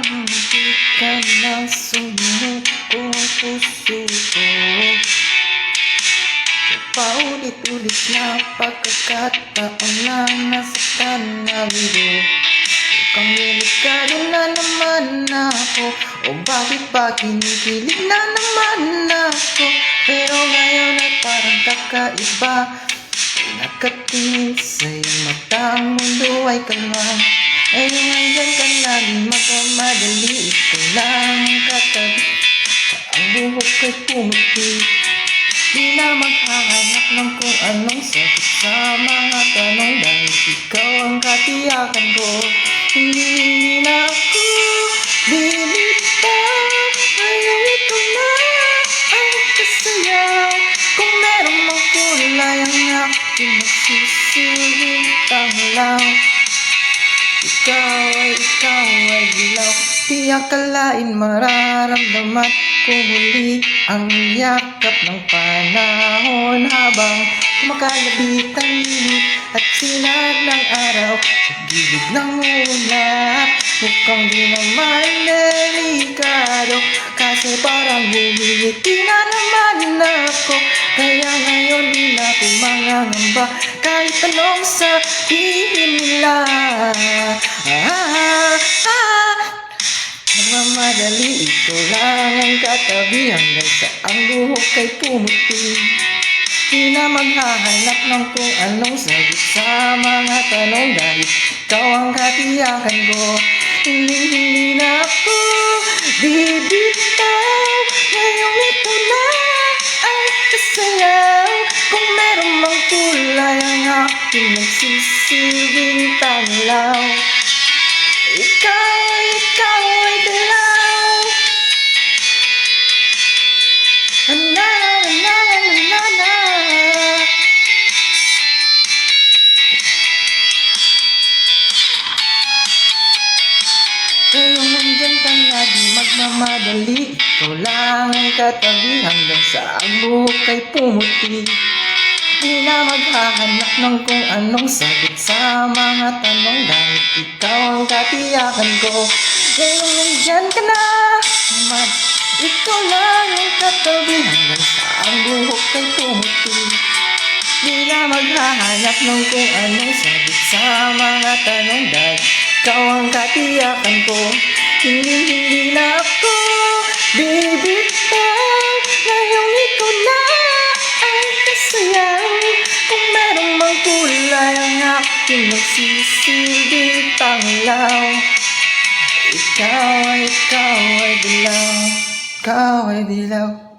Hindi ka na sumuko ang puso ko. Sa paulit-ulit na pagkakataon na nasaktan na biro. Mukhang delikado na naman ako. O bakit ba kinikilig na naman ako? Pero ngayon ay parang kakaiba. Nakatingin sa iyong mata, ang mundo ay kalma. Ngayon andyan ka na, di magmamadali. Ito lang ang katabi, ang buhok ay pumuti. Di na maghahanap ng kung anong sagot sa mga tanong, dahil ikaw ang katiyakan ko. Hindi na ako bibitaw. Ngayong ito na ang kasayaw. Kung meron mang kulay ang aking nagsisilbing tanglaw. Ikaw ay dilaw. Di akalain mararamdaman ko muli ang yakap ng panahon, habang kumakalabit ang init at sinag ng araw sa gilid ng ulap. Mukhang di naman delikado, kasi parang bumiliti na naman ako. Kaya ngayon di na ako mangangamba kahit anong sabihin nila. Nagmamadali, ito lang ang katabi, hanggang sa ang buhok ay pumuti. Di na maghahanap ng kung anong sagot sa mga tanong, dahil ikaw ang katiyakan ko. Hindi na ako bibitaw. Ngayong ito na ang kasayaw. Kung meron mang kulay ang aking nagsisilbing tanglaw. Ikaw ay dilaw. Na na na na na. Kayong nandyan ka nga, di magmamadali. Ikaw lang ang katabi, hanggang sa ang buhok ay pumuti. Di na maghahanap ng kung anong sagot sa mga tanong, dahil ikaw ang katiyakan ko. Kayong nandyan ka na, ikaw lang ang katabi, hanggang sa ang buhok ay pumuti. Di na maghahanap ng kung anong sagot sa mga tanong, dahil ikaw ang katiyakan ko. Hindi na ako bibitaw. Ngayong ikaw na ang kasayaw. Kung merong mang kulay ang aking nagsisilbing tanglaw. Ikaw ay dilaw. Ikaw ay dilaw.